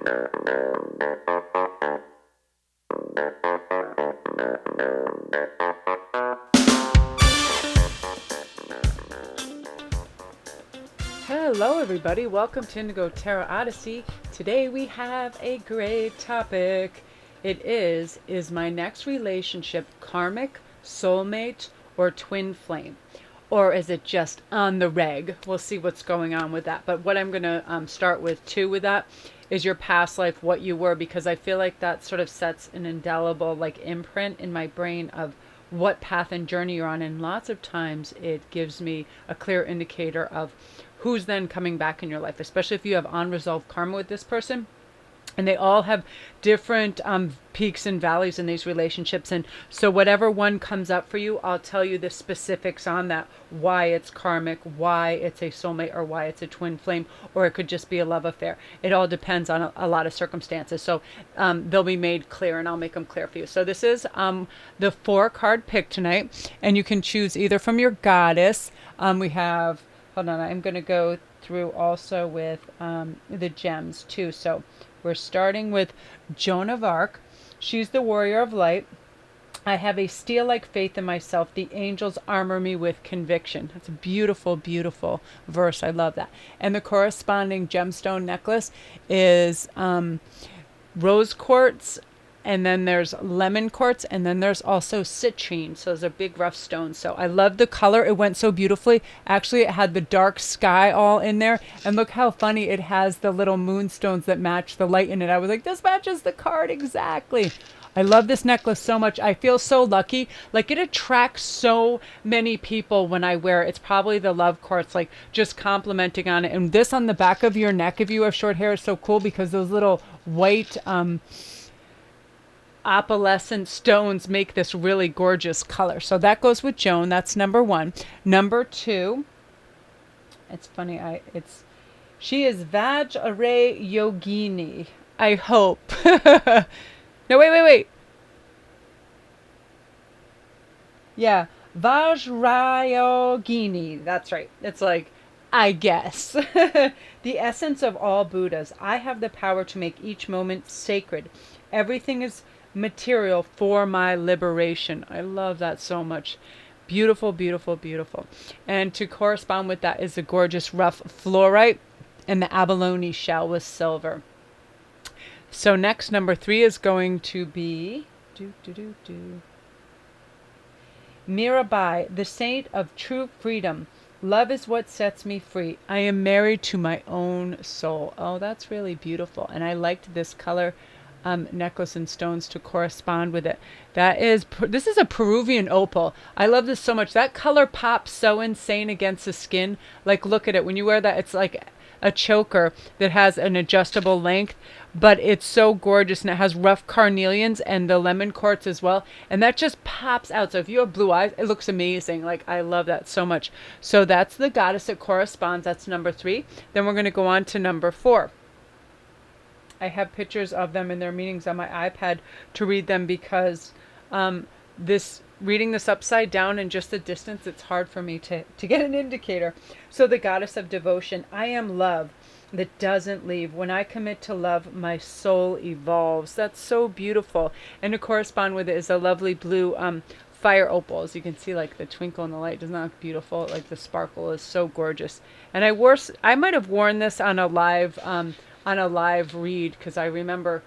Hello everybody, welcome to Indigo Tarot Odyssey. Today we have a great topic. It is my next relationship karmic, soulmate, or twin flame? Or is it just on the reg? We'll see what's going on with that. But what I'm going to start with too with that is your past life, what you were, because I feel like that sort of sets an indelible like imprint in my brain of what path and journey you're on. And lots of times it gives me a clear indicator of who's then coming back in your life, especially if you have unresolved karma with this person. And they all have different peaks and valleys in these relationships. And so whatever one comes up for you, I'll tell you the specifics on that, why it's karmic, why it's a soulmate, or why it's a twin flame, or it could just be a love affair. It all depends on a lot of circumstances. So they'll be made clear, and I'll make them clear for you. So this is the 4-card pick tonight, and you can choose either from your goddess. We have, hold on, I'm going to go through also with the gems too. So we're starting with Joan of Arc. She's the warrior of light. I have a steel-like faith in myself. The angels armor me with conviction. That's a beautiful, beautiful verse. I love that. And the corresponding gemstone necklace is rose quartz, and then there's lemon quartz, and then there's also citrine. So those are big rough stones. So I love the color. It went so beautifully. Actually, it had the dark sky all in there. And look how funny it has the little moonstones that match the light in it. I was like, this matches the card exactly. I love this necklace so much. I feel so lucky. Like it attracts so many people when I wear it. It's probably the love quartz, like just complimenting on it. And this on the back of your neck, if you have short hair, is so cool because those little white opalescent stones make this really gorgeous color. So that goes with Joan. That's number 1. Number 2, it's funny, she is Vajrayogini. I hope. No, wait. Yeah, Vajrayogini. That's right. It's like, I guess. The essence of all Buddhas. I have the power to make each moment sacred. Everything is material for my liberation. I love that so much. Beautiful, beautiful, beautiful. And to correspond with that is the gorgeous rough fluorite and the abalone shell with silver. So next, number 3 is going to be Mira, the saint of true freedom. Love is what sets me free. I am married to my own soul. Oh, that's really beautiful. And I liked this color necklace and stones to correspond with it. This is a Peruvian opal. I love this so much. That color pops so insane against the skin. Like, look at it. When you wear that, it's like a choker that has an adjustable length, but it's so gorgeous, and it has rough carnelians and the lemon quartz as well, and that just pops out. So if you have blue eyes, it looks amazing. Like, I love that so much. So that's the goddess that corresponds. That's number 3. Then we're going to go on to number 4. I have pictures of them and their meanings on my iPad to read them because reading this upside down and just the distance, it's hard for me to get an indicator. So the goddess of devotion. I am love that doesn't leave. When I commit to love, my soul evolves. That's so beautiful. And to correspond with it is a lovely blue fire opal. As you can see, like the twinkle in the light, doesn't that look beautiful? Like the sparkle is so gorgeous. And I might have worn this on a live read because I remember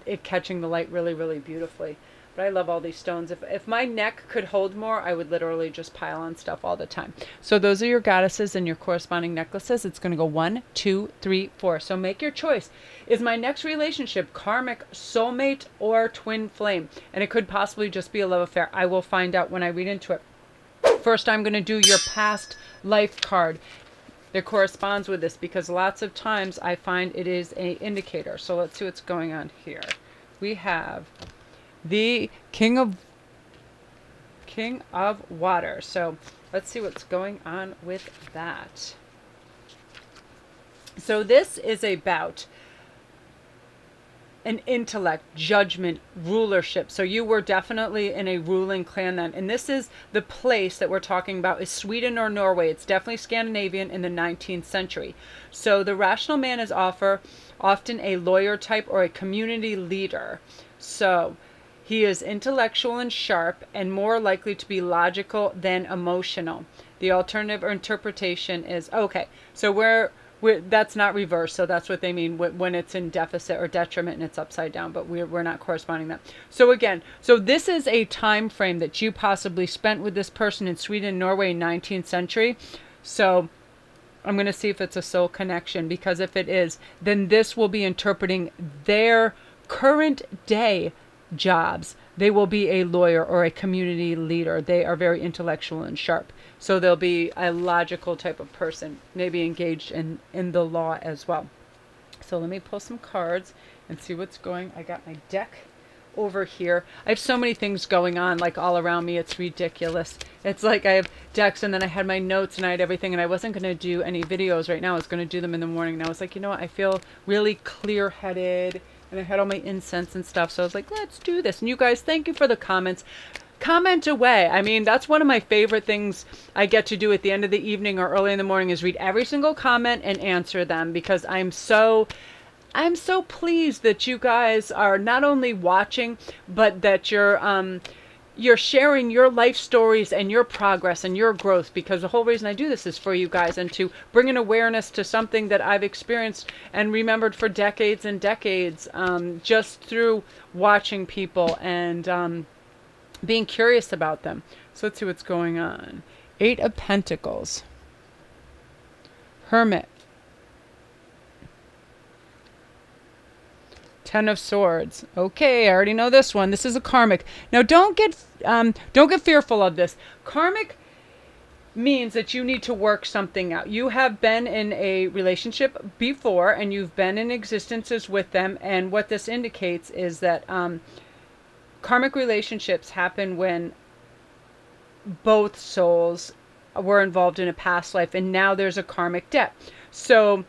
it catching the light really, really beautifully. But I love all these stones. If my neck could hold more, I would literally just pile on stuff all the time. So those are your goddesses and your corresponding necklaces. It's going to go 1, 2, 3, 4. So make your choice. Is my next relationship karmic, soulmate, or twin flame? And it could possibly just be a love affair. I will find out when I read into it. First, I'm going to do your past life card that corresponds with this, because lots of times I find it is an indicator. So let's see what's going on here. We have the King of Water. So let's see what's going on with that. So this is about an intellect, judgment, rulership. So you were definitely in a ruling clan then. And this is the place that we're talking about is Sweden or Norway. It's definitely Scandinavian in the 19th century. So the rational man is often a lawyer type or a community leader. So he is intellectual and sharp and more likely to be logical than emotional. The alternative or interpretation is, okay, so that's not reversed, so that's what they mean when it's in deficit or detriment and it's upside down, but we're not corresponding that. So again, so this is a time frame that you possibly spent with this person in Sweden, Norway, 19th century. So I'm going to see if it's a soul connection, because if it is, then this will be interpreting their current day jobs. They will be a lawyer or a community leader. They are very intellectual and sharp. So they'll be a logical type of person, maybe engaged in the law as well. So let me pull some cards and see what's going. I got my deck over here. I have so many things going on, like all around me. It's ridiculous. It's like I have decks, and then I had my notes, and I had everything, and I wasn't going to do any videos right now. I was going to do them in the morning, and I was like, you know what? I feel really clear-headed, and I had all my incense and stuff. So I was like, let's do this. And you guys, thank you for the comments. Comment away. I mean, that's one of my favorite things I get to do at the end of the evening or early in the morning is read every single comment and answer them, because I'm so pleased that you guys are not only watching, but that you're sharing your life stories and your progress and your growth, because the whole reason I do this is for you guys and to bring an awareness to something that I've experienced and remembered for decades and decades, just through watching people and being curious about them. So let's see what's going on. 8 of Pentacles. Hermit. 10 of Swords. Okay, I already know this one. This is a karmic. Now don't get fearful of this. Karmic means that you need to work something out. You have been in a relationship before and you've been in existences with them, and what this indicates is that karmic relationships happen when both souls were involved in a past life, and now there's a karmic debt. So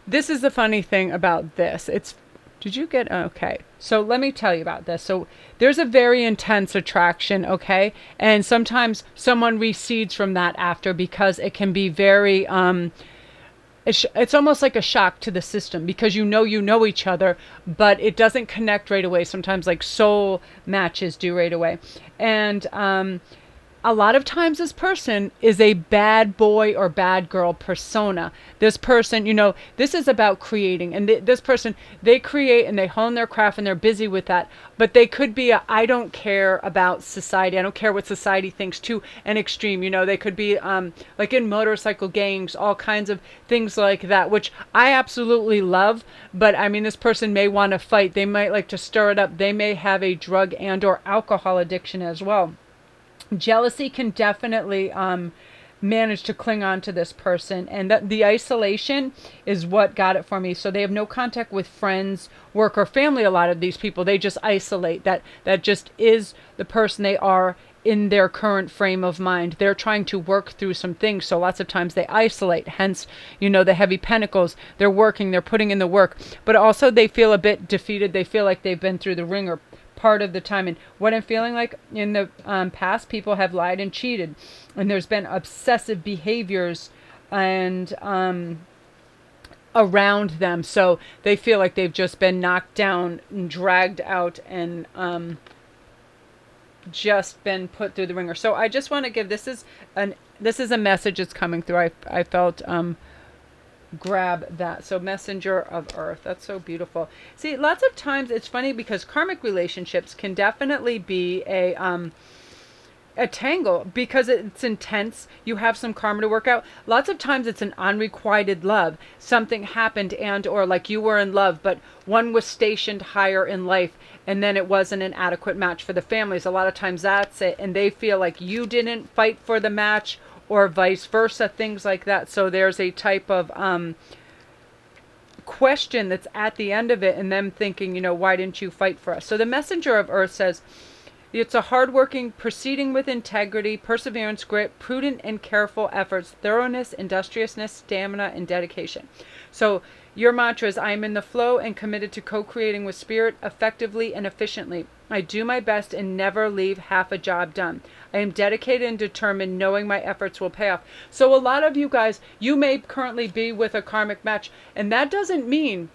this is the funny thing about this. Okay. So let me tell you about this. So there's a very intense attraction, okay? And sometimes someone recedes from that after, because it can be very, it's almost like a shock to the system, because you know each other, but it doesn't connect right away. Sometimes like soul matches do right away. And a lot of times this person is a bad boy or bad girl persona. This person, this is about creating. And this person, they create and they hone their craft and they're busy with that. But they could be I don't care about society. I don't care what society thinks, to an extreme. They could be like in motorcycle gangs, all kinds of things like that, which I absolutely love. But I mean, this person may want to fight. They might like to stir it up. They may have a drug and or alcohol addiction as well. Jealousy can definitely manage to cling on to this person, and that the isolation is what got it for me. So they have no contact with friends, work, or family. A lot of these people, they just isolate. That just is the person they are in their current frame of mind. They're trying to work through some things, so lots of times they isolate. Hence, the heavy pentacles. They're working, they're putting in the work, but also they feel a bit defeated. They feel like they've been through the ringer part of the time. And what I'm feeling like in the past, people have lied and cheated, and there's been obsessive behaviors and around them, so they feel like they've just been knocked down and dragged out and just been put through the ringer. So I just want to give this is a message that's coming through. I felt grab that. So Messenger of Earth. That's so beautiful. See, lots of times it's funny because karmic relationships can definitely be a tangle because it's intense. You have some karma to work out. Lots of times it's an unrequited love. Something happened and or like you were in love, but one was stationed higher in life and then it wasn't an adequate match for the families. A lot of times that's it. And they feel like you didn't fight for the match or vice versa, things like that. So there's a type of question that's at the end of it and them thinking, why didn't you fight for us? So the Messenger of Earth says, It's a hardworking, proceeding with integrity, perseverance, grit, prudent and careful efforts, thoroughness, industriousness, stamina, and dedication. So your mantra is, I am in the flow and committed to co-creating with spirit effectively and efficiently. I do my best and never leave half a job done. I am dedicated and determined, knowing my efforts will pay off. So a lot of you guys, you may currently be with a karmic match, and that doesn't mean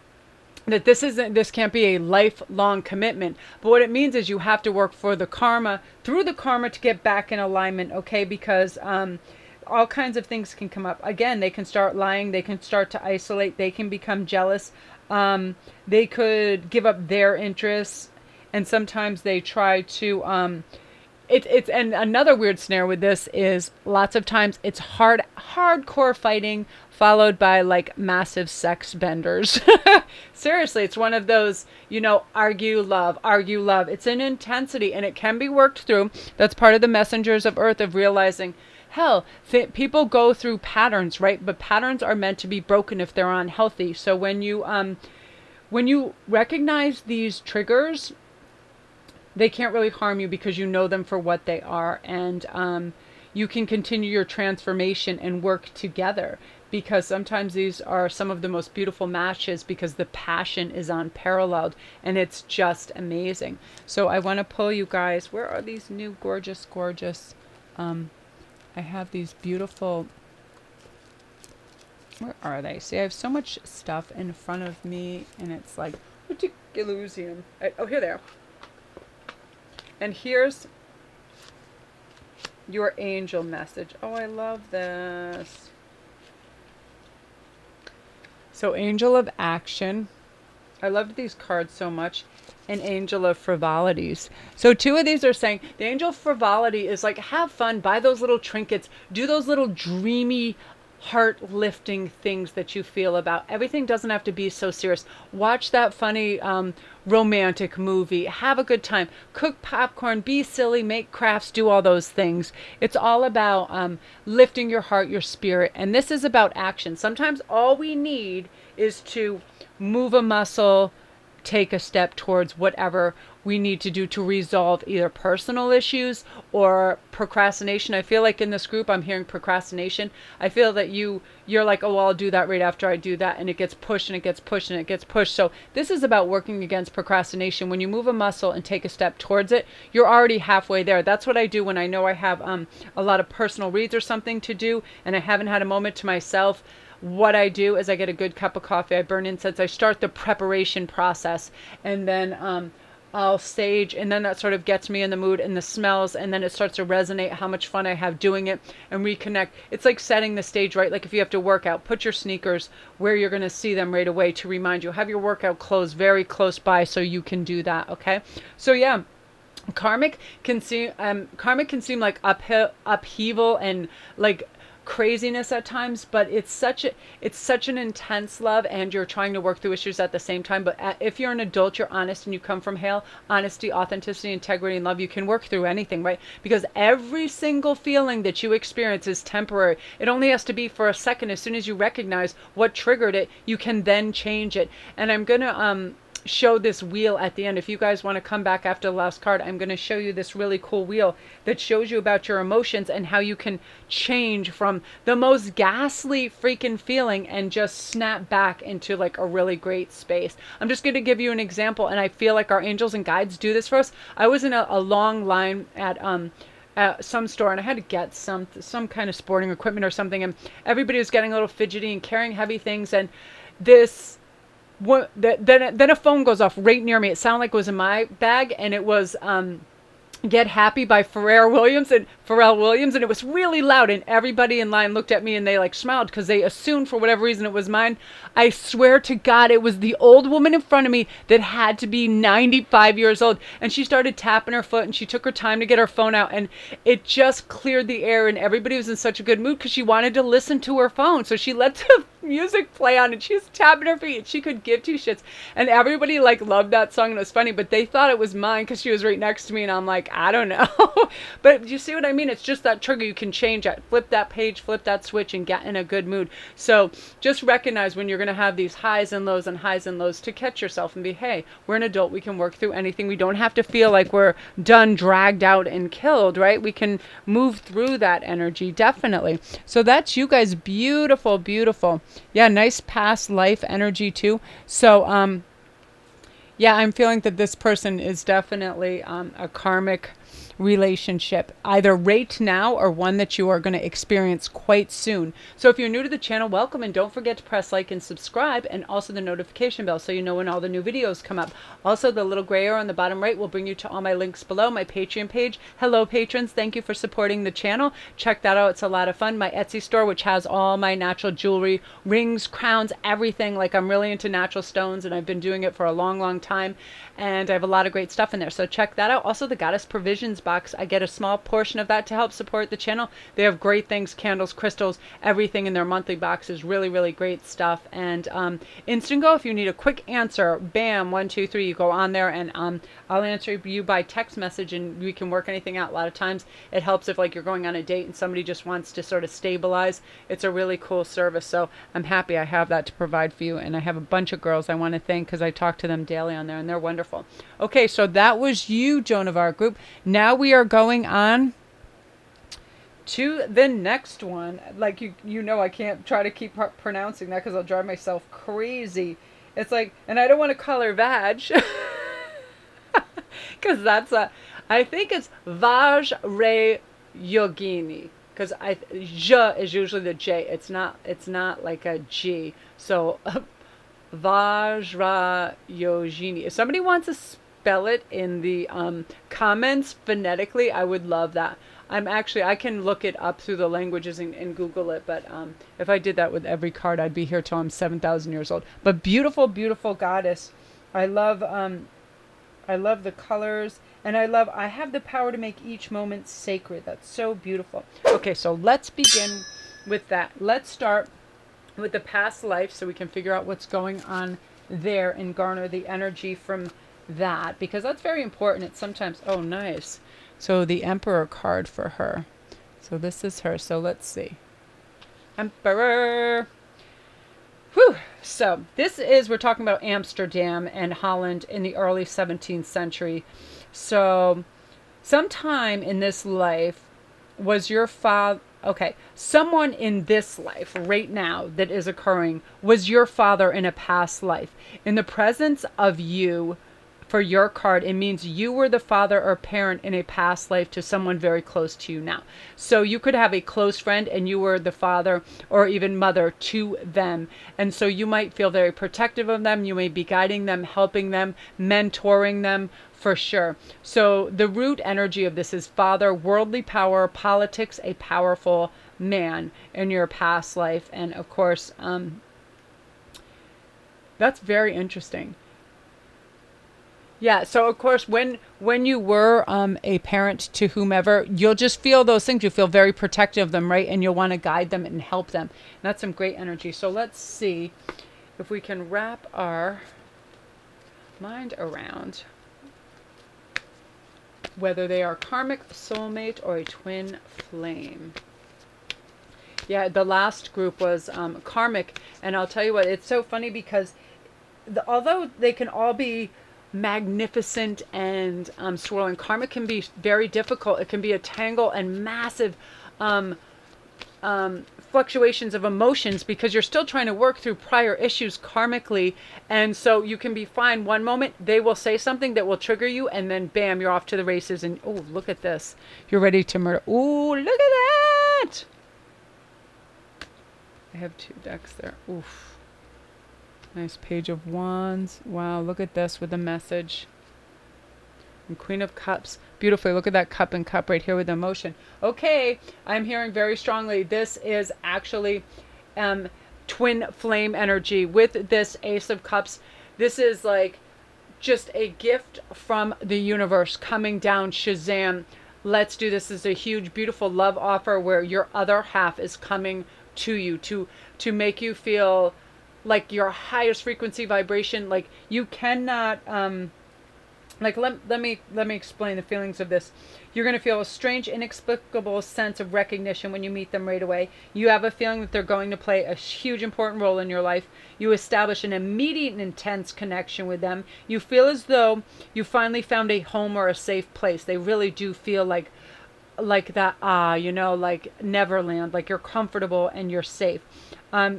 that this can't be a lifelong commitment. But what it means is you have to work for the karma, through the karma, to get back in alignment, okay? Because all kinds of things can come up. Again, they can start lying, they can start to isolate, they can become jealous, they could give up their interests, and sometimes they try to and another weird snare with this is lots of times it's hardcore fighting followed by like massive sex benders. Seriously, it's one of those, argue, love. It's an intensity, and it can be worked through. That's part of the messengers of Earth, of realizing, hell, people go through patterns, right? But patterns are meant to be broken if they're unhealthy. So when you recognize these triggers, they can't really harm you because you know them for what they are. And you can continue your transformation and work together, because sometimes these are some of the most beautiful matches because the passion is unparalleled and it's just amazing. So I want to pull you guys. Where are these new gorgeous I have these beautiful, where are they? See, I have so much stuff in front of me and it's like ridiculous. Oh, here they are. And here's your angel message. Oh, I love this. So, Angel of Action. I loved these cards so much. And Angel of Frivolities. So 2 of these are saying the Angel of Frivolity is like, have fun, buy those little trinkets, do those little dreamy, heart-lifting things that you feel about. Everything doesn't have to be so serious. Watch that funny romantic movie. Have a good time. Cook popcorn. Be silly. Make crafts. Do all those things. It's all about lifting your heart, your spirit. And this is about action. Sometimes all we need is to move a muscle, take a step towards whatever we need to do to resolve either personal issues or procrastination. I feel like in this group I'm hearing procrastination. I feel that you're like, oh, well, I'll do that right after I do that, and it gets pushed and it gets pushed and it gets pushed. So this is about working against procrastination. When you move a muscle and take a step towards it, you're already halfway there. That's what I do when I know I have a lot of personal reads or something to do and I haven't had a moment to myself. What I do is I get a good cup of coffee, I burn incense, I start the preparation process, and then I'll sage, and then that sort of gets me in the mood, and the smells, and then it starts to resonate how much fun I have doing it, and reconnect. It's like setting the stage, right? Like if you have to work out, put your sneakers where you're going to see them right away to remind you. Have your workout clothes very close by so you can do that, okay? So yeah. Karmic can seem like upheaval and like craziness at times, but it's such an intense love, and you're trying to work through issues at the same time. But if you're an adult, you're honest, and you come from honesty, authenticity, integrity, and love, you can work through anything, right? Because every single feeling that you experience is temporary. It only has to be for a second. As soon as you recognize what triggered it, you can then change it. And I'm gonna show this wheel at the end. If you guys want to come back after the last card, I'm going to show you this really cool wheel that shows you about your emotions and how you can change from the most ghastly freaking feeling and just snap back into like a really great space. I'm just going to give you an example, and I feel like our angels and guides do this for us. I was in a long line at some store, and I had to get some kind of sporting equipment or something, and everybody was getting a little fidgety and carrying heavy things, and then a phone goes off right near me. It sounded like it was in my bag, and it was Get Happy by Pharrell Williams, and it was really loud, and everybody in line looked at me and they like smiled because they assumed for whatever reason it was mine. I swear to God, it was the old woman in front of me that had to be 95 years old, and she started tapping her foot, and she took her time to get her phone out, and it just cleared the air, and everybody was in such a good mood because she wanted to listen to her phone. So she let the music play on and she's tapping her feet. She could give two shits. And everybody like loved that song and it was funny, but they thought it was mine because she was right next to me and I'm like, I don't know. But you see what I mean? It's just that trigger. You can change it. Flip that page, flip that switch and get in a good mood. So just recognize when you're going to have these highs and lows to catch yourself and be, hey, we're an adult. We can work through anything. We don't have to feel like we're done, dragged out and killed, right? We can move through that energy. Definitely. So that's you guys. Beautiful, beautiful. Yeah. Nice past life energy too. So, yeah, I'm feeling that this person is definitely a karmic relationship, either right now or one that you are going to experience quite soon. So if you're new to the channel, welcome, and don't forget to press like and subscribe, and also the notification bell so you know when all the new videos come up. Also, the little gray arrow on the bottom right will bring you to all my links below. My Patreon page. Hello patrons, thank you for supporting the channel. Check that out, it's a lot of fun. My Etsy store, which has all my natural jewelry, rings, crowns, everything. Like, I'm really into natural stones and I've been doing it for a long time, and I have a lot of great stuff in there, so check that out. Also, the Goddess Provisions box, I get a small portion of that to help support the channel. They have great things, candles, crystals, everything in their monthly boxes. Really great stuff. And Instantgo, if you need a quick answer, bam, 1 2 3, you go on there and I'll answer you by text message and we can work anything out. A lot of times it helps if like you're going on a date and somebody just wants to sort of stabilize. It's a really cool service, so I'm happy I have that to provide for you. And I have a bunch of girls I want to thank because I talk to them daily on there and they're wonderful. Okay, so that was you, Joan of Arc group. Now we are going on to the next one. Like, you know, I can't try to keep pronouncing that because I'll drive myself crazy. It's like, and I don't want to call her Vag because that's I think it's Vajrayogini, because J is usually the J. It's not like a G. So Vajrayogini. If somebody wants to spell it in the comments phonetically, I would love that. I can look it up through the languages and Google it, but if I did that with every card, I'd be here till I'm 7,000 years old. But beautiful, beautiful goddess. I love the colors, and I have the power to make each moment sacred. That's so beautiful. Okay, so let's begin with that. Let's start with the past life so we can figure out what's going on there and garner the energy from that, because that's very important. It's sometimes, oh nice, so the Emperor card for her. So this is her. So let's see, Emperor. Whew. So this is, we're talking about Amsterdam and Holland in the early 17th century. So sometime in this life was your father, okay, someone in this life right now that is occurring was your father in a past life. In the presence of you, for your card, it means you were the father or parent in a past life to someone very close to you now. So you could have a close friend and you were the father or even mother to them. And so you might feel very protective of them. You may be guiding them, helping them, mentoring them, for sure. So the root energy of this is father, worldly power, politics, a powerful man in your past life. And of course, that's very interesting. Yeah, so of course, when you were a parent to whomever, you'll just feel those things. You feel very protective of them, right? And you'll want to guide them and help them. And that's some great energy. So let's see if we can wrap our mind around whether they are karmic, soulmate, or a twin flame. Yeah, the last group was karmic. And I'll tell you what, it's so funny because although they can all be magnificent and swirling, karmic can be very difficult. It can be a tangle and massive fluctuations of emotions because you're still trying to work through prior issues karmically. And so you can be fine one moment, they will say something that will trigger you, and then bam, you're off to the races. And oh, look at this, you're ready to murder. Oh, look at that. I have 2 decks there. Oof. Nice Page of Wands. Wow, look at this with the message. And Queen of Cups. Beautifully. Look at that cup and cup right here with emotion. Okay, I'm hearing very strongly this is actually twin flame energy with this Ace of Cups. This is like just a gift from the universe coming down. Shazam. Let's do this. This is a huge, beautiful love offer where your other half is coming to you to make you feel like your highest frequency vibration. Like you cannot like let me explain the feelings of this. You're going to feel a strange, inexplicable sense of recognition when you meet them right away. You have a feeling that they're going to play a huge, important role in your life. You establish an immediate and intense connection with them. You feel as though you finally found a home or a safe place. They really do feel like that, you know, like Neverland, like you're comfortable and you're safe.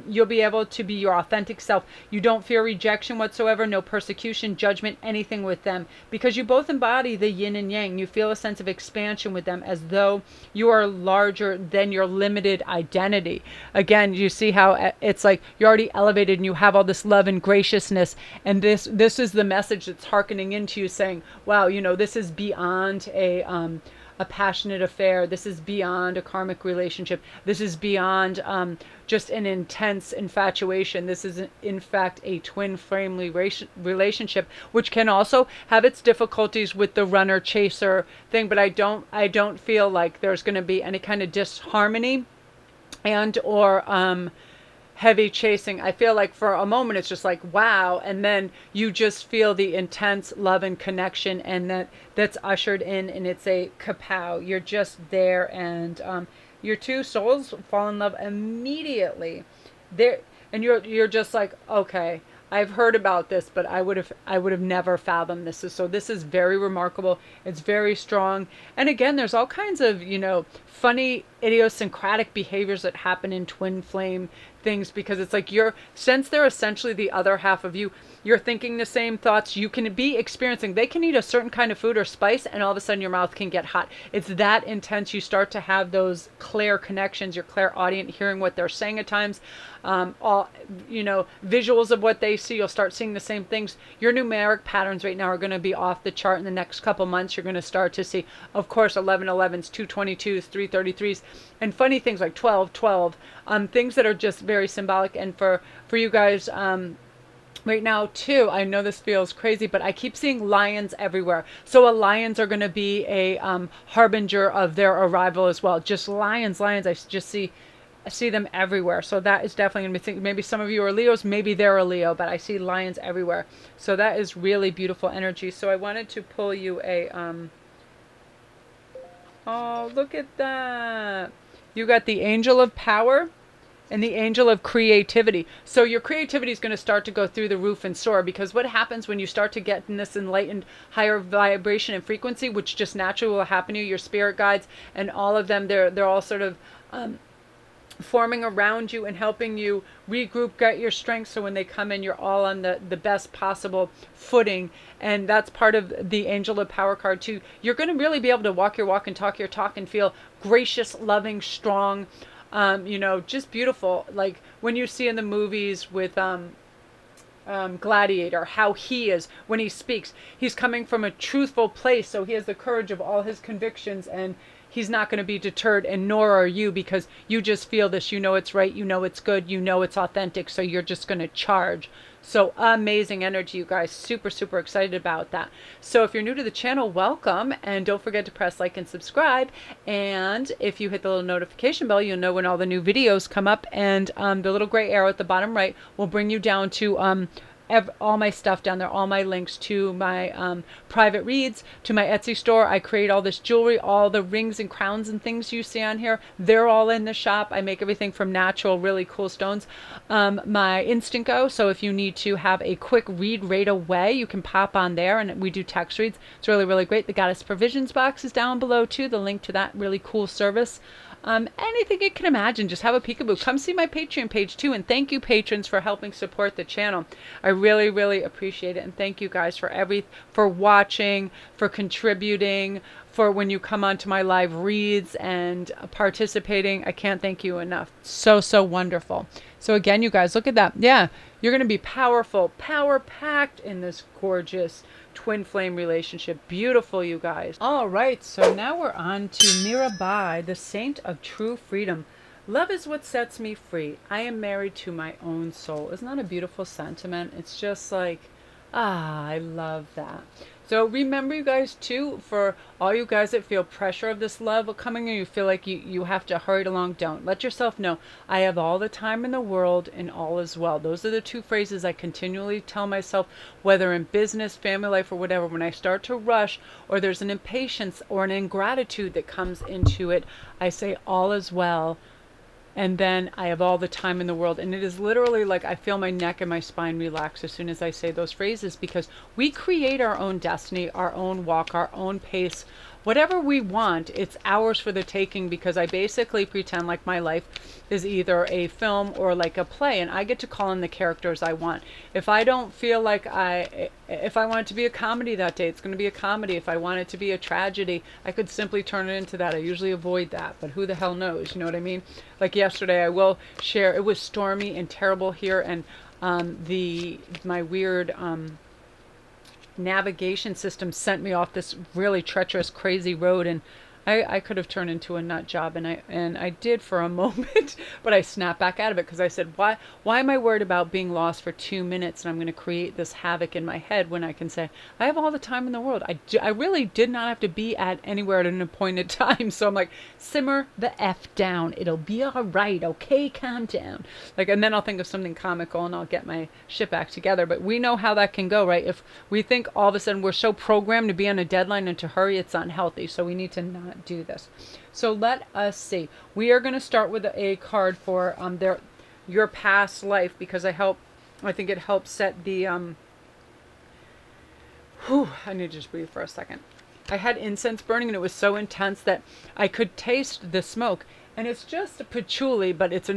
You'll be able to be your authentic self. You don't fear rejection whatsoever, no persecution, judgment, anything with them, because you both embody the yin and yang. You feel a sense of expansion with them, as though you are larger than your limited identity. Again, you see how it's like you're already elevated and you have all this love and graciousness, and this is the message that's hearkening into you, saying, wow, you know, this is beyond a passionate affair. This is beyond a karmic relationship. This is beyond just an intense infatuation. This is, in fact, a twin flame relationship, which can also have its difficulties with the runner-chaser thing. But I don't feel like there's going to be any kind of disharmony and or heavy chasing. I feel like for a moment it's just like, wow, and then you just feel the intense love and connection, and that's ushered in, and it's a kapow. You're just there, and your two souls fall in love immediately. There, and you're just like, okay, I've heard about this, but I would have never fathomed this. So this is very remarkable. It's very strong. And again, there's all kinds of, you know, funny idiosyncratic behaviors that happen in twin flame things, because it's like since they're essentially the other half of you, you're thinking the same thoughts. You can be experiencing, they can eat a certain kind of food or spice, and all of a sudden your mouth can get hot. It's that intense. You start to have those clair connections, you're clairaudient, hearing what they're saying at times. All, you know, visuals of what they see, you'll start seeing the same things. Your numeric patterns right now are going to be off the chart in the next couple months. You're going to start to see, of course, 1111s, 222s, 333s, and funny things like 1212, things that are just very symbolic. And for you guys, right now too, I know this feels crazy, but I keep seeing lions everywhere. So lions are going to be a harbinger of their arrival as well. Just lions. I just see them everywhere. So that is definitely going to be thinking, maybe some of you are Leos, maybe they're a Leo, but I see lions everywhere. So that is really beautiful energy. So I wanted to pull you a oh, look at that. You got the Angel of Power and the Angel of Creativity. So your creativity is going to start to go through the roof and soar, because what happens when you start to get in this enlightened higher vibration and frequency, which just naturally will happen to you, your spirit guides and all of them, they're all sort of forming around you and helping you regroup, get your strength, so when they come in, you're all on the best possible footing. And that's part of the Angel of Power card too. You're going to really be able to walk your walk and talk your talk and feel gracious, loving, strong, you know, just beautiful. Like when you see in the movies with Gladiator, how he is when he speaks, he's coming from a truthful place, so he has the courage of all his convictions, and he's not going to be deterred, and nor are you, because you just feel this. You know it's right. You know it's good. You know it's authentic. So you're just going to charge. So amazing energy, you guys. Super, super excited about that. So if you're new to the channel, welcome. And don't forget to press like and subscribe. And if you hit the little notification bell, you'll know when all the new videos come up. And the little gray arrow at the bottom right will bring you down to all my stuff down there, all my links to my private reads, to my Etsy store. I create all this jewelry, all the rings and crowns and things you see on here. They're all in the shop. I make everything from natural, really cool stones. My Instantgo, so if you need to have a quick read right away, you can pop on there, and we do text reads. It's really, really great. The Goddess Provisions box is down below too, the link to that really cool service. Anything you can imagine, just have a peekaboo. Come see my Patreon page too, and thank you patrons for helping support the channel. I really, really appreciate it, and thank you guys for watching, for contributing, for when you come onto my live reads and participating. I can't thank you enough. So, so wonderful. So again, you guys, look at that. Yeah, you're going to be powerful, power-packed in this gorgeous twin flame relationship. Beautiful, you guys. All right, so now we're on to Mira, the Saint of True Freedom. Love is what sets me free. I am married to my own soul. Isn't that a beautiful sentiment? It's just like, I love that. So remember, you guys, too, for all you guys that feel pressure of this love coming and you feel like you have to hurry it along, don't. Let yourself know, I have all the time in the world and all is well. Those are the two phrases I continually tell myself, whether in business, family life, or whatever. When I start to rush or there's an impatience or an ingratitude that comes into it, I say all is well. And then I have all the time in the world. And it is literally like I feel my neck and my spine relax as soon as I say those phrases, because we create our own destiny, our own walk, our own pace. Whatever we want, it's ours for the taking, because I basically pretend like my life is either a film or like a play, and I get to call in the characters I want. If I don't feel like if I want it to be a comedy that day, it's going to be a comedy. If I want it to be a tragedy, I could simply turn it into that. I usually avoid that, but who the hell knows? You know what I mean? Like yesterday, I will share, it was stormy and terrible here, and my weird navigation system sent me off this really treacherous, crazy road, and I could have turned into a nut job, and I did for a moment, but I snapped back out of it, because I said, why am I worried about being lost for 2 minutes, and I'm going to create this havoc in my head when I can say, I have all the time in the world. I really did not have to be at anywhere at an appointed time, so I'm like, simmer the F down. It'll be all right, okay? Calm down. Like, and then I'll think of something comical, and I'll get my shit back together, but we know how that can go, right? If we think all of a sudden we're so programmed to be on a deadline and to hurry, it's unhealthy, so we need to not do this. So let us see. We are going to start with a card for your past life, because I think it helps set the I need to just breathe for a second. I had incense burning, and it was so intense that I could taste the smoke. And it's just a patchouli, but it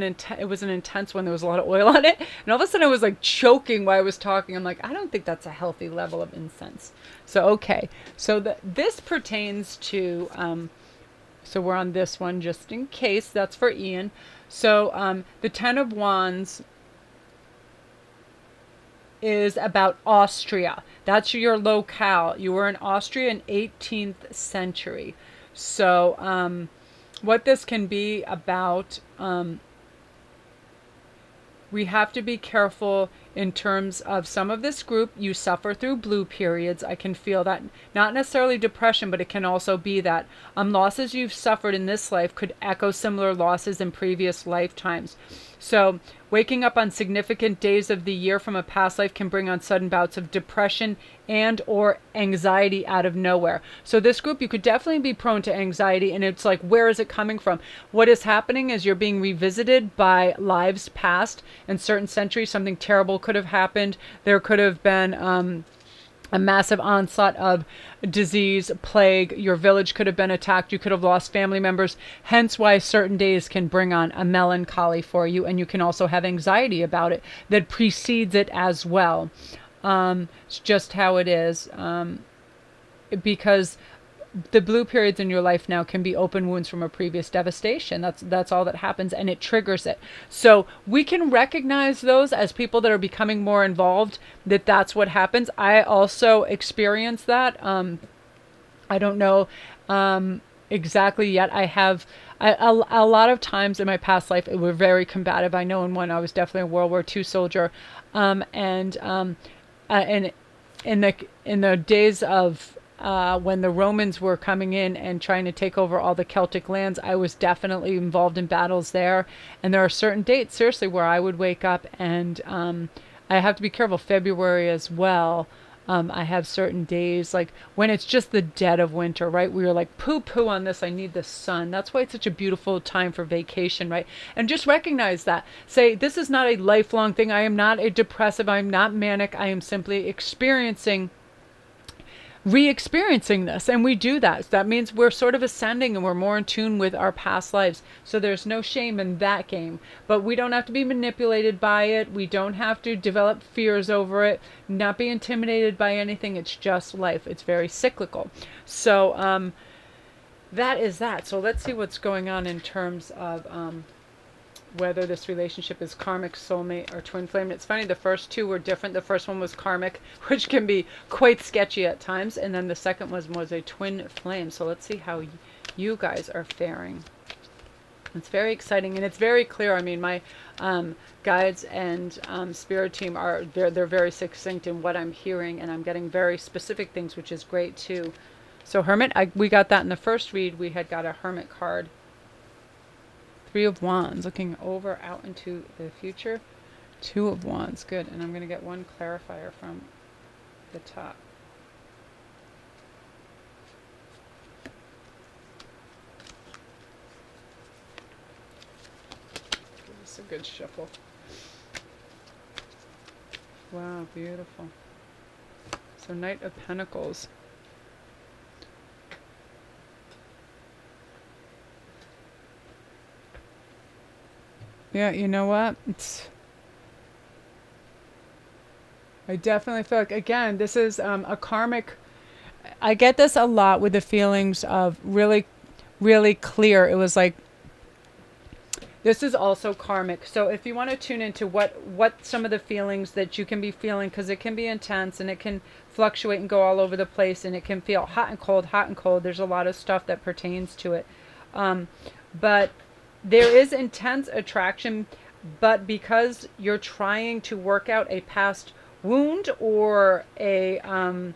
was an intense one. There was a lot of oil on it. And all of a sudden I was like choking while I was talking. I'm like, I don't think that's a healthy level of incense. So, okay. So this pertains to, so we're on this one just in case. That's for Ian. So the Ten of Wands is about Austria. That's your locale. You were in Austria in 18th century. So, what this can be about, we have to be careful in terms of some of this group. You suffer through blue periods. I can feel that. Not necessarily depression, but it can also be that losses you've suffered in this life could echo similar losses in previous lifetimes. So waking up on significant days of the year from a past life can bring on sudden bouts of depression and or anxiety out of nowhere. So this group, you could definitely be prone to anxiety, and it's like, where is it coming from? What is happening is you're being revisited by lives past in certain centuries. Something terrible could have happened. There could have been a massive onslaught of disease, plague. Your village could have been attacked. You could have lost family members. Hence why certain days can bring on a melancholy for you. And you can also have anxiety about it that precedes it as well. It's just how it is. Because the blue periods in your life now can be open wounds from a previous devastation. That's all that happens, and it triggers it. So we can recognize those as people that are becoming more involved, that's what happens. I also experienced that. I don't know exactly yet. I have a lot of times in my past life, it were very combative. I know in one, I was definitely a World War II soldier. And in the days of when the Romans were coming in and trying to take over all the Celtic lands, I was definitely involved in battles there. And there are certain dates, seriously, where I would wake up and I have to be careful. February as well. I have certain days, like when it's just the dead of winter, right? We were like, poo on this. I need the sun. That's why it's such a beautiful time for vacation, right? And just recognize that. Say, this is not a lifelong thing. I am not a depressive. I'm not manic. I am simply re-experiencing this, and we do that. So that means we're sort of ascending and we're more in tune with our past lives. So there's no shame in that game, but we don't have to be manipulated by it. We don't have to develop fears over it, not be intimidated by anything. It's just life. It's very cyclical. So that is that. So let's see what's going on in terms of whether this relationship is karmic, soulmate, or twin flame. It's funny, the first two were different. The first one was karmic, which can be quite sketchy at times, and then the second was a twin flame. So let's see how you guys are faring. It's very exciting, and it's very clear. I mean, my guides and spirit team are they're very succinct in what I'm hearing, and I'm getting very specific things, which is great too. So Hermit, we got that in the first read. We had got a Hermit card. 3 of Wands, looking over out into the future. 2 of Wands, good. And I'm going to get one clarifier from the top. Give this a good shuffle. Wow, beautiful. So Knight of Pentacles. Yeah, you know what? I definitely feel like, again, this is a karmic. I get this a lot with the feelings of really, really clear. It was like, this is also karmic. So if you want to tune into what some of the feelings that you can be feeling, because it can be intense and it can fluctuate and go all over the place, and it can feel hot and cold, hot and cold. There's a lot of stuff that pertains to it. But there is intense attraction, but because you're trying to work out a past wound or an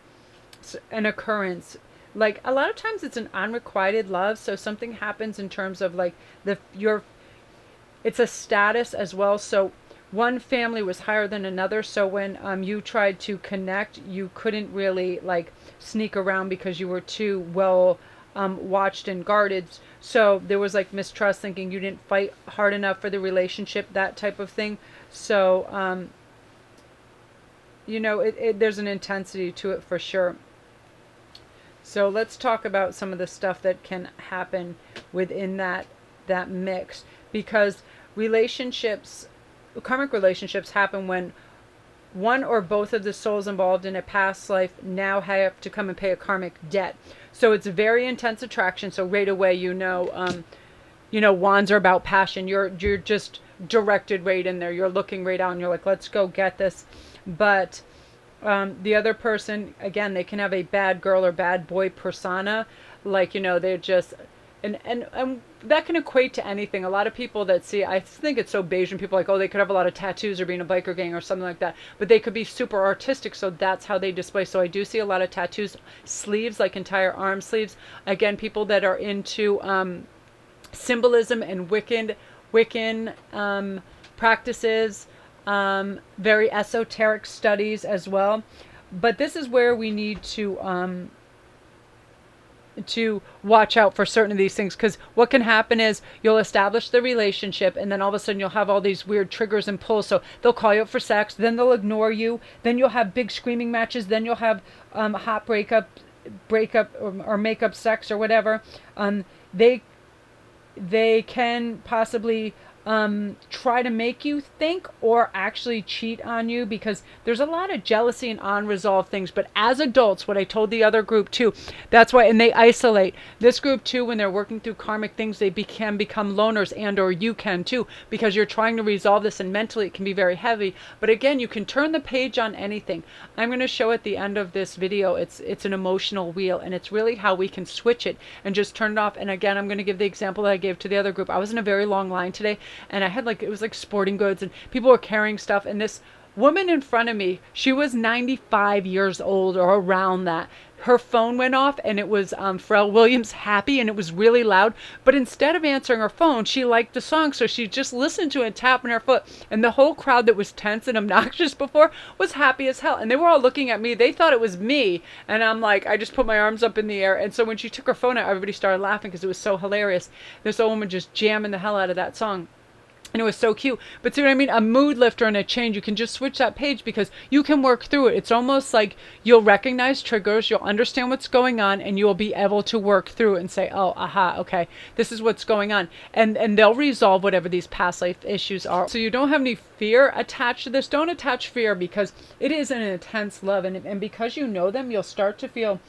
occurrence, like a lot of times it's an unrequited love. So something happens in terms of like it's a status as well. So one family was higher than another. So when you tried to connect, you couldn't really like sneak around because you were too well watched and guarded. So there was like mistrust, thinking you didn't fight hard enough for the relationship, that type of thing. So, you know, there's an intensity to it for sure. So let's talk about some of the stuff that can happen within that mix, because relationships, karmic relationships, happen when one or both of the souls involved in a past life now have to come and pay a karmic debt. So it's a very intense attraction. So right away, you know, wands are about passion. You're just directed right in there. You're looking right out and you're like, let's go get this. But the other person, again, they can have a bad girl or bad boy persona. Like, you know, they're just, and that can equate to anything. A lot of people that see, I think it's so beige when people are like, oh, they could have a lot of tattoos or be in a biker gang or something like that, but they could be super artistic, so that's how they display. So I do see a lot of tattoos, sleeves, like entire arm sleeves. Again, people that are into symbolism and Wiccan practices, very esoteric studies as well. But this is where we need to watch out for certain of these things, because what can happen is you'll establish the relationship and then all of a sudden you'll have all these weird triggers and pulls. So they'll call you up for sex, then they'll ignore you, then you'll have big screaming matches, then you'll have hot breakup or makeup sex or whatever. They can possibly try to make you think or actually cheat on you, because there's a lot of jealousy and unresolved things. But as adults, what I told the other group too, that's why, and they isolate. This group too, when they're working through karmic things, they can become loners, and or you can too, because you're trying to resolve this, and mentally it can be very heavy. But again, you can turn the page on anything. I'm going to show at the end of this video, it's an emotional wheel, and it's really how we can switch it and just turn it off. And again, I'm going to give the example that I gave to the other group. I was in a very long line today, and I had like, it was like sporting goods and people were carrying stuff, and this woman in front of me, she was 95 years old or around that. Her phone went off, and it was Pharrell Williams' Happy, and it was really loud. But instead of answering her phone, she liked the song, so she just listened to it, tapping her foot. And the whole crowd that was tense and obnoxious before was happy as hell. And they were all looking at me. They thought it was me. And I'm like, I just put my arms up in the air. And so when she took her phone out, everybody started laughing because it was so hilarious. This old woman just jamming the hell out of that song. And it was so cute. But see what I mean? A mood lifter and a change. You can just switch that page because you can work through it. It's almost like you'll recognize triggers, you'll understand what's going on, and you'll be able to work through it and say, oh, aha, okay, this is what's going on. And they'll resolve whatever these past life issues are. So you don't have any fear attached to this. Don't attach fear, because it is an intense love. And because you know them, you'll start to feel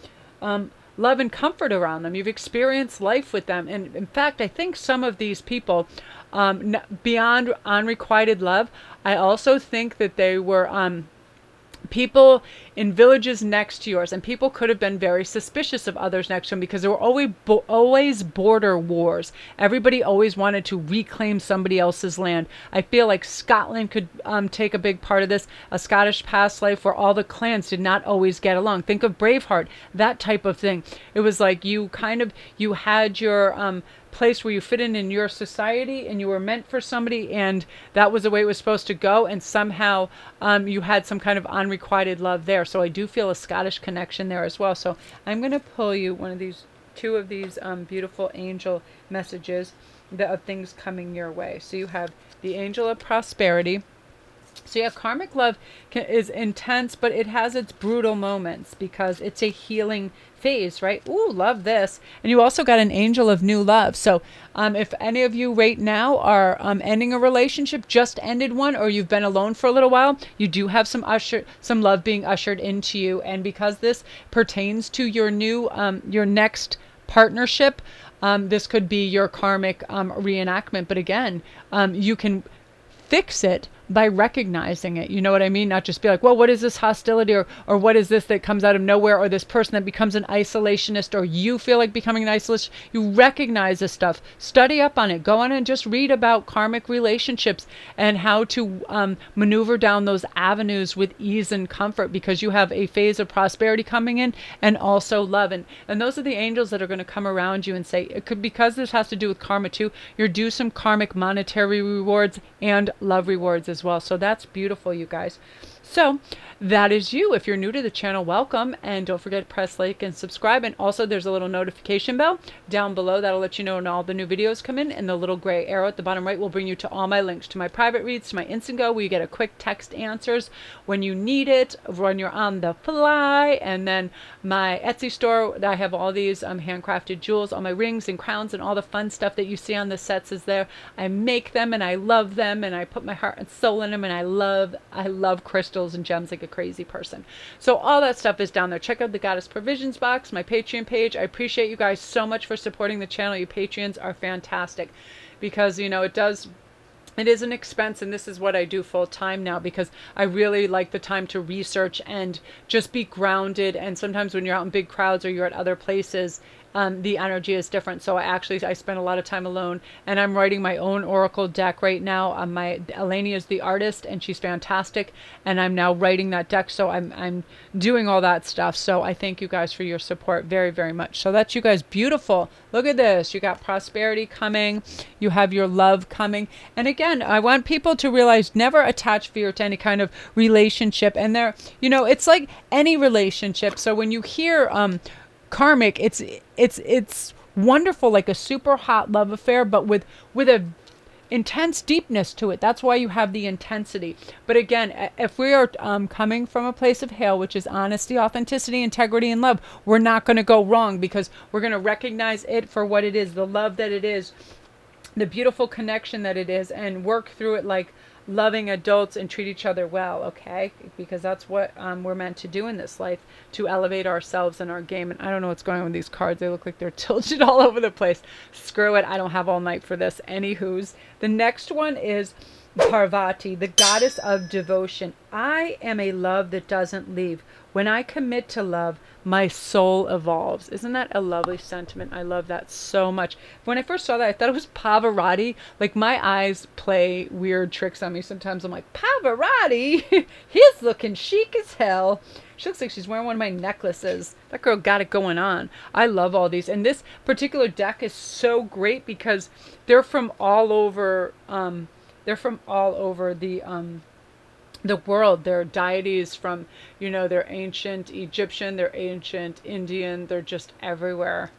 love and comfort around them. You've experienced life with them. And in fact, I think some of these people, beyond unrequited love, I also think that they were people in villages next to yours, and people could have been very suspicious of others next to them because there were always border wars. Everybody always wanted to reclaim somebody else's land. I feel like Scotland could take a big part of this, a Scottish past life where all the clans did not always get along. Think of Braveheart, that type of thing. It was like you had your place where you fit in your society, and you were meant for somebody, and that was the way it was supposed to go, and somehow you had some kind of unrequited love there. So I do feel a Scottish connection there as well. So I'm going to pull you two of these beautiful angel messages of things coming your way. So you have the Angel of Prosperity. So yeah, karmic love is intense, but it has its brutal moments because it's a healing phase, right? Ooh, love this. And you also got an Angel of New Love. So if any of you right now are ending a relationship, just ended one, or you've been alone for a little while, you do have some love being ushered into you. And because this pertains to your new, your next partnership, this could be your karmic reenactment. But again, you can fix it by recognizing it. You know what I mean? Not just be like, well, what is this hostility, or what is this that comes out of nowhere, or this person that becomes an isolationist, or you feel like becoming an isolationist. You recognize this stuff. Study up on it. Go on and just read about karmic relationships and how to maneuver down those avenues with ease and comfort, because you have a phase of prosperity coming in, and also love. And those are the angels that are going to come around you and say, it could, because this has to do with karma too, you're due some karmic monetary rewards and love rewards as well. So that's beautiful, you guys. So that is you. If you're new to the channel, welcome, and don't forget to press like and subscribe. And also there's a little notification bell down below that'll let you know when all the new videos come in, and the little gray arrow at the bottom right will bring you to all my links, to my private reads, to my Instantgo, where you get a quick text answers when you need it, when you're on the fly, and then my Etsy store. I have all these handcrafted jewels, all my rings and crowns and all the fun stuff that you see on the sets is there. I make them and I love them, and I put my heart and soul in them, and I love crystals and gems like a crazy person. So all that stuff is down there. Check out the Goddess Provisions box, my Patreon page. I appreciate you guys so much for supporting the channel. You Patreons are fantastic, because you know it is an expense, and this is what I do full time now, because I really like the time to research and just be grounded. And sometimes when you're out in big crowds or you're at other places, the energy is different. So I spend a lot of time alone, and I'm writing my own oracle deck right now. Eleni is the artist, and she's fantastic, and I'm now writing that deck. So I'm doing all that stuff. So I thank you guys for your support very, very much. So that's you guys. Beautiful. Look at this. You got prosperity coming. You have your love coming. And again, I want people to realize, never attach fear to any kind of relationship. And it's like any relationship. So when you hear karmic, it's wonderful, like a super hot love affair, but with a intense deepness to it. That's why you have the intensity. But again, if we are coming from a place of hail, which is honesty, authenticity, integrity, and love, we're not going to go wrong, because we're going to recognize it for what it is, the love that it is, the beautiful connection that it is, and work through it like loving adults and treat each other well, okay? Because that's what we're meant to do in this life, to elevate ourselves and our game. And I don't know what's going on with these cards. They look like they're tilted all over the place. Screw it. I don't have all night for this. Anywho's. The next one is Parvati, the goddess of devotion. I am a love that doesn't leave. When I commit to love, my soul evolves. Isn't that a lovely sentiment? I love that so much. When I first saw that, I thought it was Pavarotti. Like, my eyes play weird tricks on me sometimes. I'm like, Pavarotti? He's looking chic as hell. She looks like she's wearing one of my necklaces. That girl got it going on. I love all these. And this particular deck is so great because they're from all over the world. They're deities from, they're ancient Egyptian, they're ancient Indian, they're just everywhere.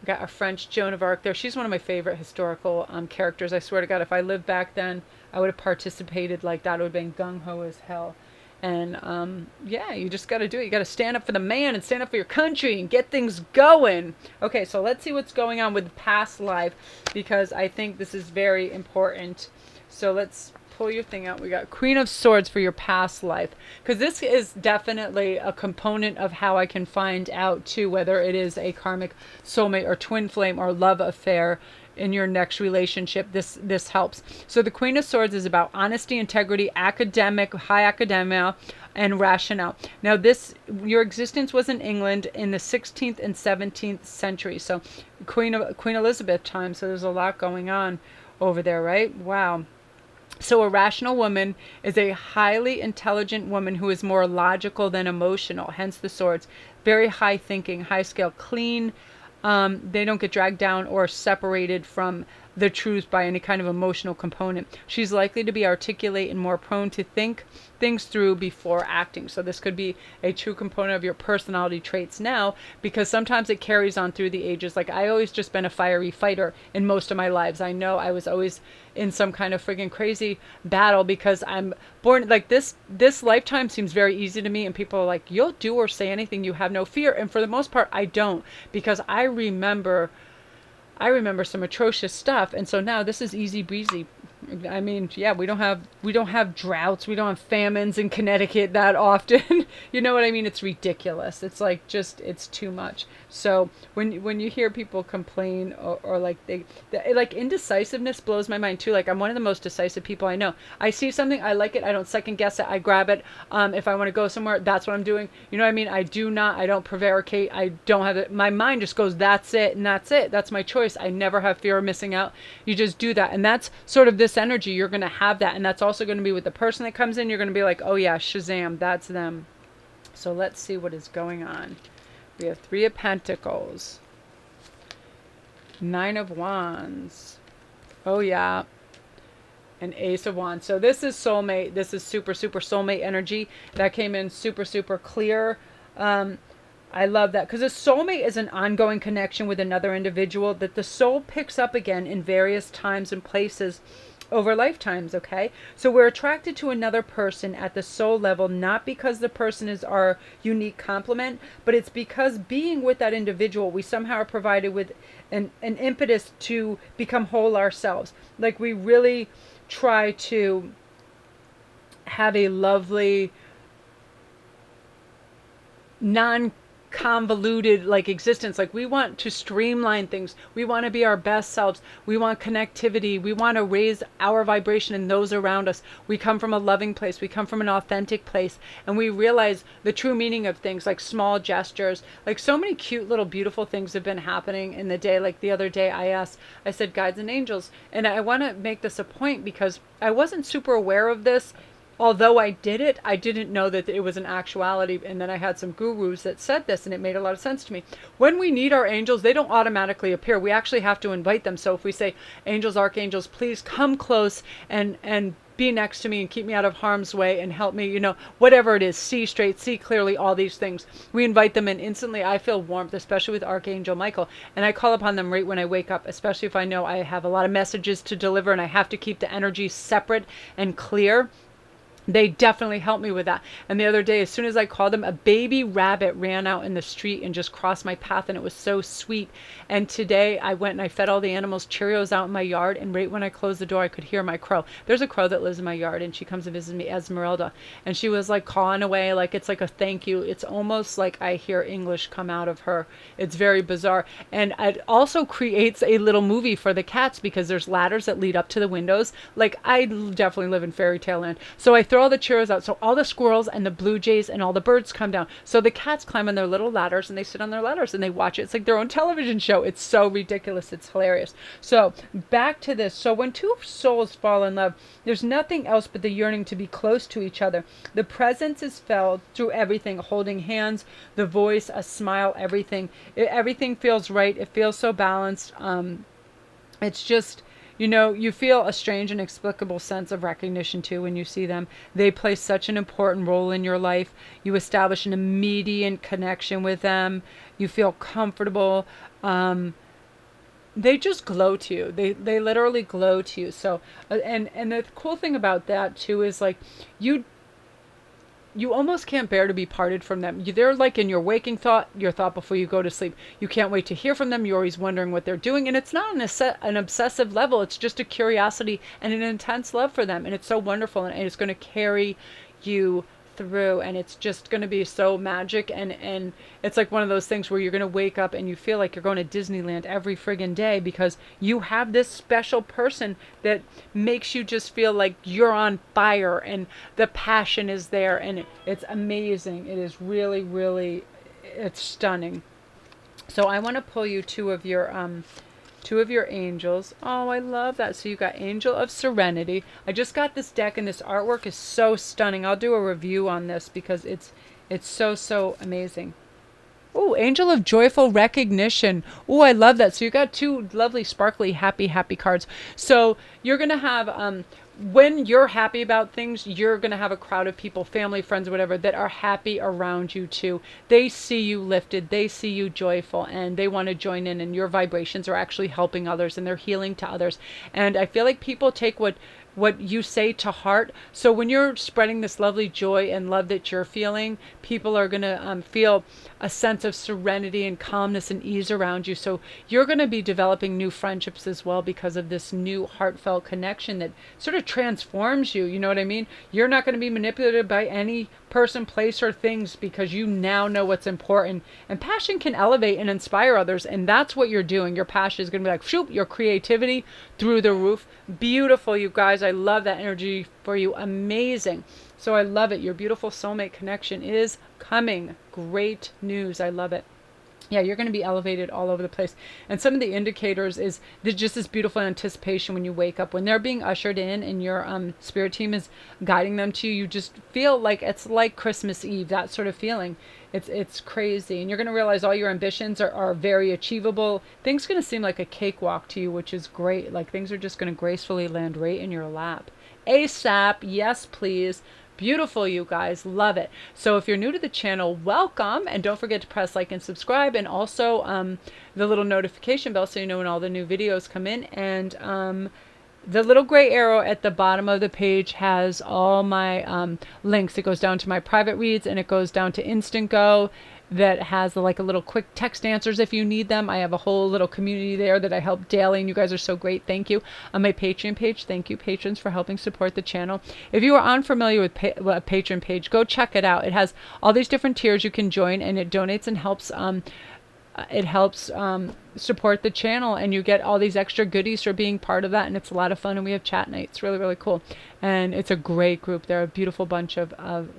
Got a French Joan of Arc there. She's one of my favorite historical characters. I swear to God, if I lived back then, I would have participated like that. It would have been gung-ho as hell. And yeah, you just got to do it. You got to stand up for the man and stand up for your country and get things going. Okay, so let's see what's going on with past life, because I think this is very important. So let's pull your thing out. We got Queen of Swords for your past life, because this is definitely a component of how I can find out too whether it is a karmic soulmate or twin flame or love affair. in your next relationship, this helps. So the Queen of Swords is about honesty, integrity, academic, high academia, and rationale. Now your existence was in England in the 16th and 17th century. So Queen Elizabeth time. So there's a lot going on over there, right? Wow. So a rational woman is a highly intelligent woman who is more logical than emotional, hence the swords. Very high thinking, high scale, clean. They don't get dragged down or separated from the truth by any kind of emotional component. She's likely to be articulate and more prone to think things through before acting. So this could be a true component of your personality traits now, because sometimes it carries on through the ages. Like I always just been a fiery fighter in most of my lives. I know I was always in some kind of friggin' crazy battle because I'm born like this lifetime seems very easy to me, and people are like, you'll do or say anything, you have no fear. And for the most part I don't, because I remember some atrocious stuff, and so now this is easy breezy. I mean, yeah, we don't have droughts, we don't have famines in Connecticut that often. You know what I mean? It's ridiculous. It's like it's too much. So when you hear people complain or like they like indecisiveness blows my mind too. Like I'm one of the most decisive people I know. I see something, I like it, I don't second guess it, I grab it. If I want to go somewhere, that's what I'm doing. You know what I mean? I don't prevaricate. I don't have it. My mind just goes, that's it, and that's it. That's my choice. I never have fear of missing out. You just do that, and that's sort of this energy. You're going to have that, and that's also going to be with the person that comes in. You're going to be like, oh yeah, Shazam, that's them. So let's see what is going on. We have 3 of Pentacles, 9 of Wands, oh yeah, and Ace of Wands. So this is soulmate. This is super soulmate energy that came in super clear. I love that, because a soulmate is an ongoing connection with another individual that the soul picks up again in various times and places over lifetimes, okay? So we're attracted to another person at the soul level, not because the person is our unique complement, but it's because being with that individual, we somehow are provided with an impetus to become whole ourselves. Like we really try to have a lovely, non-convoluted like existence. Like we want to streamline things. We want to be our best selves. We want connectivity. We want to raise our vibration and those around us. We come from a loving place. We come from an authentic place, and we realize the true meaning of things, like small gestures. Like so many cute little beautiful things have been happening in the day. Like the other day I said guides and angels, and I want to make this a point because I wasn't super aware of this. Although I did it, I didn't know that it was an actuality. And then I had some gurus that said this, and it made a lot of sense to me. When we need our angels, they don't automatically appear. We actually have to invite them. So if we say, angels, archangels, please come close and be next to me and keep me out of harm's way and help me, you know, whatever it is, see straight, see clearly, all these things. We invite them in. Instantly I feel warmth, especially with Archangel Michael. And I call upon them right when I wake up, especially if I know I have a lot of messages to deliver and I have to keep the energy separate and clear. They definitely help me with that. And the other day, as soon as I called them, a baby rabbit ran out in the street and just crossed my path, and it was so sweet. And today I went and I fed all the animals Cheerios out in my yard, and right when I closed the door, I could hear my crow. There's a crow that lives in my yard, and she comes to visit me, Esmeralda, and she was like cawing away, like it's like a thank you. It's almost like I hear English come out of her. It's very bizarre. And it also creates a little movie for the cats, because there's ladders that lead up to the windows. Like I definitely live in fairy tale land. So I throw all the Cheerios out, so all the squirrels and the blue jays and all the birds come down. So the cats climb on their little ladders, and they sit on their ladders and they watch it. It's like their own television show. It's so ridiculous. It's hilarious. So back to this. So when two souls fall in love, there's nothing else but the yearning to be close to each other. The presence is felt through everything, holding hands, the voice, a smile, everything. Everything feels right. It feels so balanced. It's just, you know, you feel a strange, inexplicable sense of recognition too when you see them. They play such an important role in your life. You establish an immediate connection with them. You feel comfortable. They just glow to you. They literally glow to you. So, and the cool thing about that too is like you almost can't bear to be parted from them. They're like in your waking thought, your thought before you go to sleep. You can't wait to hear from them. You're always wondering what they're doing. And it's not an obsessive level. It's just a curiosity and an intense love for them. And it's so wonderful. And it's going to carry you through, and it's just going to be so magic. And it's like one of those things where you're going to wake up and you feel like you're going to Disneyland every friggin' day, because you have this special person that makes you just feel like you're on fire, and the passion is there, and it's amazing. It is really, really, it's stunning. So I want to pull you two of your angels. Oh, I love that. So you got Angel of Serenity. I just got this deck, and this artwork is so stunning. I'll do a review on this because it's so amazing. Oh, Angel of Joyful Recognition. Oh, I love that. So you got two lovely, sparkly, happy cards. So you're going to have, when you're happy about things, you're going to have a crowd of people, family, friends, whatever, that are happy around you too. They see you lifted, they see you joyful, and they want to join in, and your vibrations are actually helping others, and they're healing to others. And I feel like people take what you say to heart. So when you're spreading this lovely joy and love that you're feeling, people are going to feel a sense of serenity and calmness and ease around you. So you're going to be developing new friendships as well because of this new heartfelt connection that sort of transforms you. You know what I mean? You're not going to be manipulated by any person, place, or things, because you now know what's important. And passion can elevate and inspire others, and that's what you're doing. Your passion is going to be like, shoot, your creativity through the roof. Beautiful, you guys. I love that energy for you. Amazing. So I love it. Your beautiful soulmate connection is coming. Great news. I love it. Yeah, you're going to be elevated all over the place. And some of the indicators is there's just this beautiful anticipation when you wake up. When they're being ushered in and your spirit team is guiding them to you, you just feel like it's like Christmas Eve, that sort of feeling. It's crazy. And you're going to realize all your ambitions are very achievable. Things are going to seem like a cakewalk to you, which is great. Like things are just going to gracefully land right in your lap. ASAP. Yes, please. Beautiful, you guys. Love it. So if you're new to the channel, welcome. And don't forget to press like and subscribe. And also the little notification bell so you know when all the new videos come in. And the little gray arrow at the bottom of the page has all my links. It goes down to my private reads, and it goes down to Instantgo that has like a little quick text answers if you need them. I have a whole little community there that I help daily, and you guys are so great. Thank you. On my Patreon page, thank you patrons for helping support the channel. If you are unfamiliar with a Patreon page, go check it out. It has all these different tiers you can join, and it donates and helps support the channel, and you get all these extra goodies for being part of that, and it's a lot of fun, and we have chat nights. Really, really cool. And it's a great group. They're a beautiful bunch of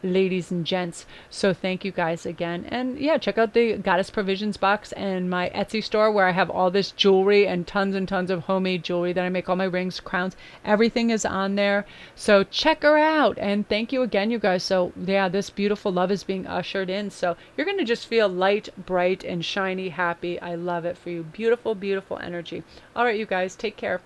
ladies and gents. So thank you guys again. And yeah, check out the Goddess Provisions box and my Etsy store, where I have all this jewelry and tons of homemade jewelry that I make, all my rings, crowns, everything is on there. So check her out. And thank you again, you guys. So yeah, this beautiful love is being ushered in. So you're going to just feel light, bright, and shiny, happy. I love it for you. Beautiful, beautiful energy. All right, you guys, take care.